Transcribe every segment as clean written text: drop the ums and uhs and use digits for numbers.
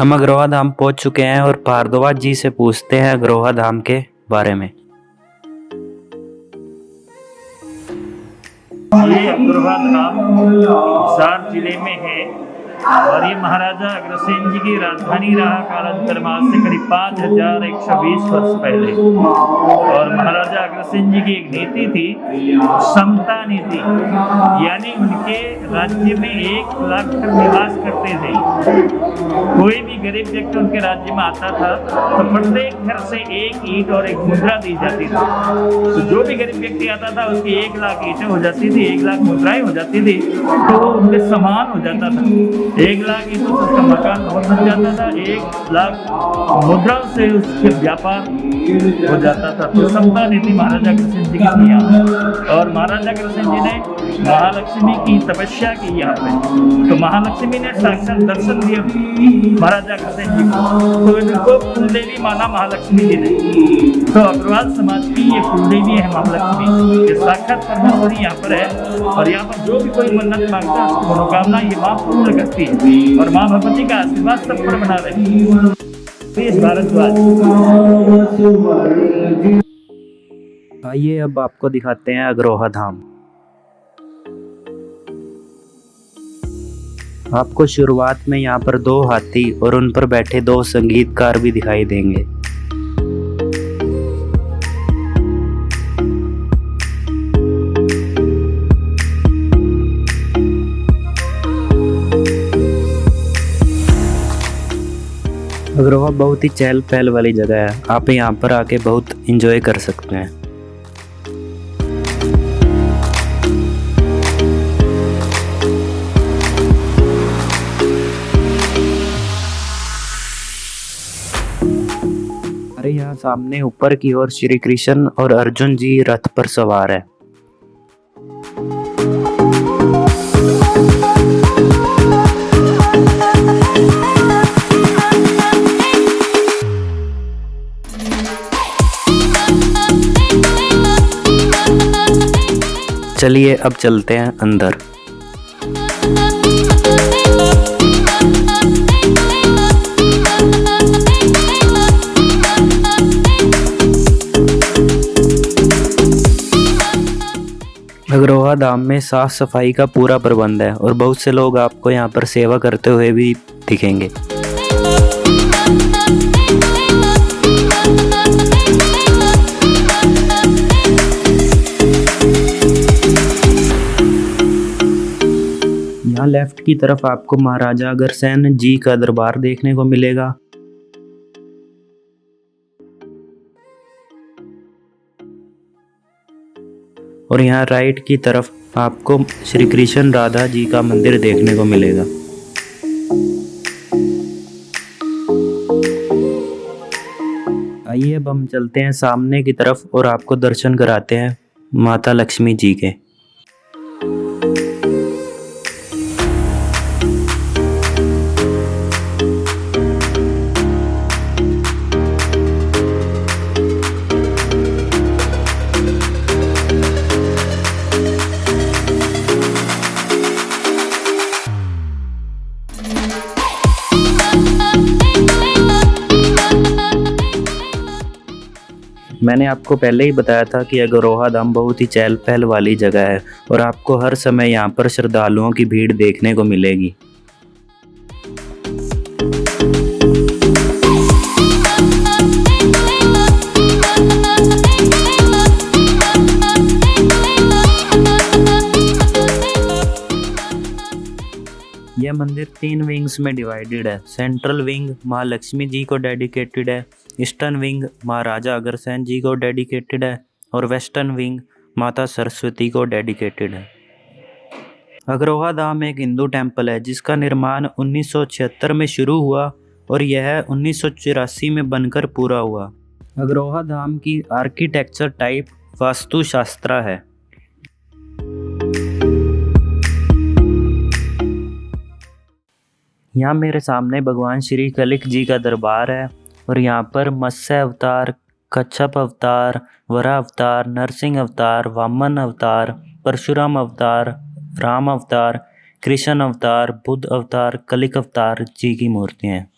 हम अग्रोहा धाम पहुंच चुके हैं और भारद्वाज जी से पूछते हैं अग्रोहा धाम के बारे में। ये अग्रोहा धाम हिसार जिले में है और ये महाराजा अग्रसेन जी की राजधानी रहा कालांतर से करीब 5120 वर्ष पहले। और महाराजा अग्रसेन जी की एक नीति थी समता नीति, यानी उनके राज्य में 1 लाख घर निवास करते थे। कोई भी गरीब व्यक्ति उनके राज्य में आता था तो प्रत्येक घर से 1 ईंट और 1 मुद्रा दी जाती थी। तो जो भी गरीब व्यक्ति आता था उसकी 1 लाख ईंटें हो जाती थी, 1 लाख मुद्राएं हो जाती थी, तो वो उनके समान हो जाता था। 1 लाख ईंटों से उसका मकान भवन बन जाता था, 1 लाख मुद्राओं से उसके व्यापार हो जाता था। तो समता नीति महाराजा अग्रसेन जी की थी यहाँ। और महाराजा अग्रसेन जी ने महालक्ष्मी की तपस्या की यहाँ पे, तो महालक्ष्मी ने साक्षात दर्शन दिए महाराजा अग्रसेन जी को, तो इनको कुलदेवी माना महालक्ष्मी जी ने। तो अग्रवाल समाज की ये कुलदेवी है महालक्ष्मी, ये साक्षात परमेश्वरी यहाँ पर है। और यहाँ पर जो भी कोई मन्नत मांगता है उसकी मनोकामना ये माँ पूर्ण करती है और माँ भगवती का आशीर्वाद सब पर बना रही है। भारद्वाज। आइए अब आपको दिखाते हैं अग्रोहा धाम। आपको शुरुआत में यहाँ पर 2 हाथी और उन पर बैठे 2 संगीतकार भी दिखाई देंगे। अग्रोहा बहुत ही चहल पहल वाली जगह है, आप यहाँ पर आके बहुत एंजॉय कर सकते हैं। अरे यहाँ सामने ऊपर की ओर श्री कृष्ण और अर्जुन जी रथ पर सवार है। चलिए अब चलते हैं अंदर। अग्रोहा धाम में साफ सफाई का पूरा प्रबंध है और बहुत से लोग आपको यहाँ पर सेवा करते हुए भी दिखेंगे। यहाँ लेफ्ट की तरफ आपको महाराजा अग्रसेन जी का दरबार देखने को मिलेगा। और यहाँ राइट की तरफ आपको श्री कृष्ण राधा जी का मंदिर देखने को मिलेगा। आइए अब हम चलते हैं सामने की तरफ और आपको दर्शन कराते हैं माता लक्ष्मी जी के। मैंने आपको पहले ही बताया था कि अग्रोहा धाम बहुत ही चहल पहल वाली जगह है और आपको हर समय यहाँ पर श्रद्धालुओं की भीड़ देखने को मिलेगी। यह मंदिर 3 विंग्स में डिवाइडेड है। सेंट्रल विंग माँ लक्ष्मी जी को डेडिकेटेड है, ईस्टर्न विंग महाराजा अग्रसेन जी को डेडिकेटेड है और वेस्टर्न विंग माता सरस्वती को डेडिकेटेड है। अग्रोहा धाम एक हिंदू टेंपल है जिसका निर्माण 1976 में शुरू हुआ और यह 1984 में बनकर पूरा हुआ। अग्रोहा धाम की आर्किटेक्चर टाइप वास्तुशास्त्र है। यहाँ मेरे सामने भगवान श्री कलिक जी का दरबार है और यहाँ पर मत्स्य अवतार, कच्छप अवतार, वराह अवतार, नरसिंह अवतार, वामन अवतार, परशुराम अवतार, राम अवतार, कृष्ण अवतार, बुद्ध अवतार, कलिक अवतार जी की मूर्तियाँ हैं।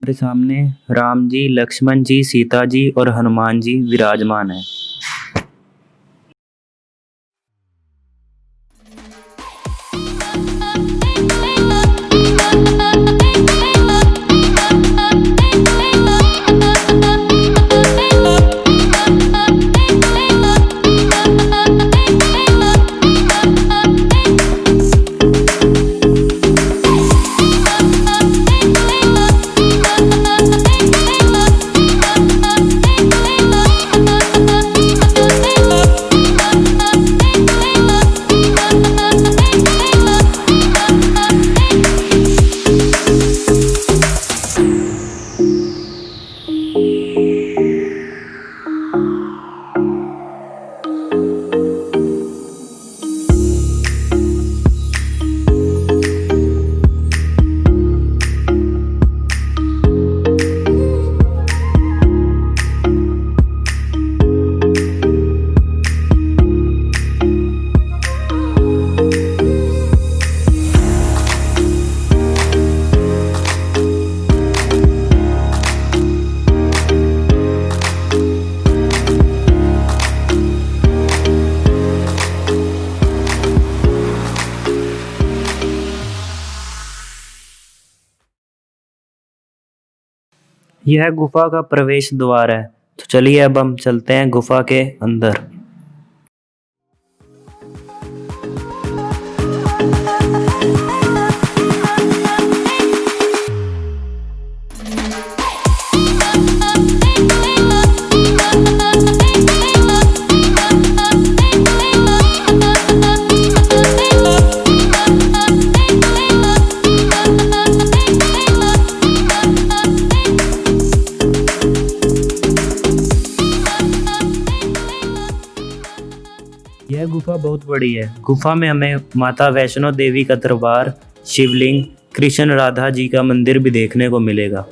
हमारे सामने राम जी, लक्ष्मण जी, सीता जी और हनुमान जी विराजमान हैं। यह गुफा का प्रवेश द्वार है। तो चलिए अब हम चलते हैं गुफा के अंदर। यह गुफा बहुत बड़ी है। गुफा में हमें माता वैष्णो देवी का दरबार, शिवलिंग, कृष्ण राधा जी का मंदिर भी देखने को मिलेगा।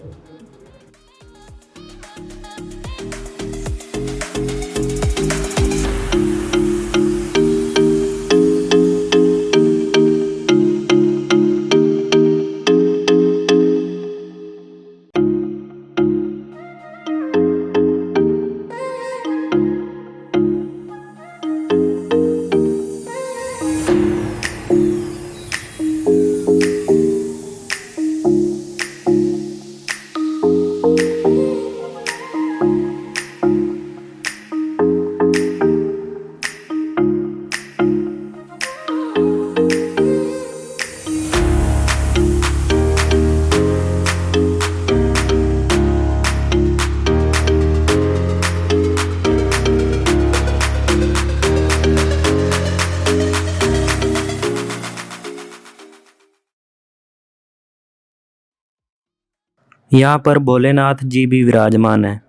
यहाँ पर भोलेनाथ जी भी विराजमान है।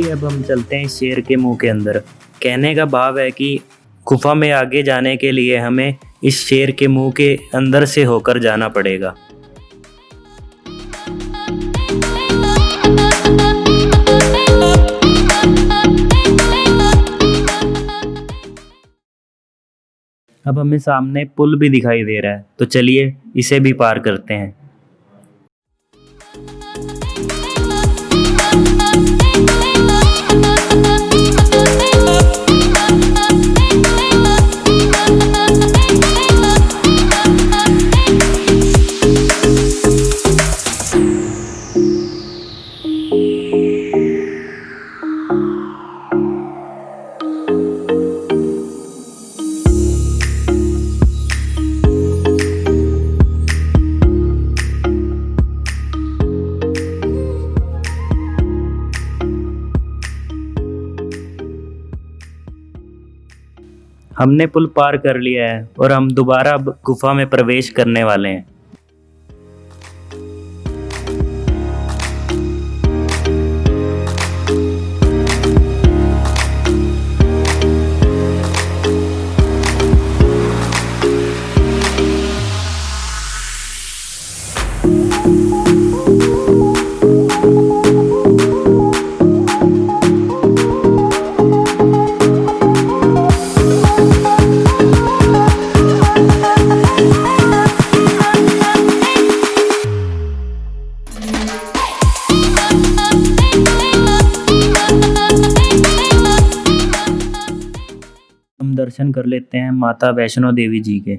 चलिए अब हम चलते हैं इस शेर के मुंह के अंदर। कहने का भाव है कि गुफा में आगे जाने के लिए हमें इस शेर के मुंह के अंदर से होकर जाना पड़ेगा। अब हमें सामने पुल भी दिखाई दे रहा है, तो चलिए इसे भी पार करते हैं। हमने पुल पार कर लिया है और हम दोबारा अब गुफा में प्रवेश करने वाले हैं। हम दर्शन कर लेते हैं माता वैष्णो देवी जी के।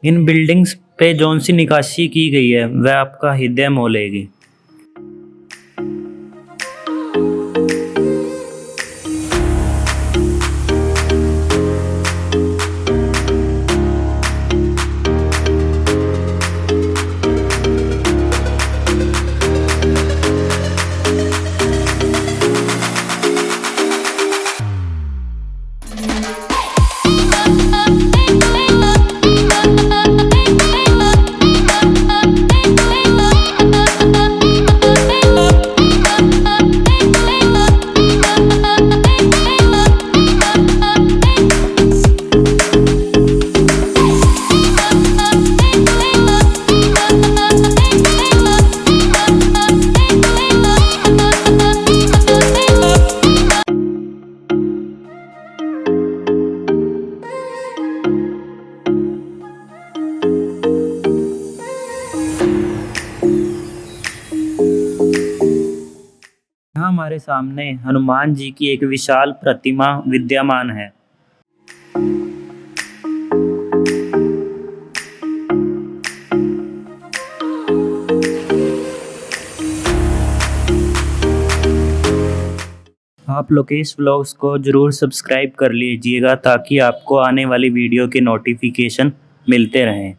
इन बिल्डिंग्स पे जौन सी निकासी की गई है वह आपका हृदय मोह लेगी। यहाँ हमारे सामने हनुमान जी की एक विशाल प्रतिमा विद्यमान है। आप लोकेश व्लॉग्स को ज़रूर सब्सक्राइब कर लीजिएगा ताकि आपको आने वाली वीडियो के नोटिफिकेशन मिलते रहें।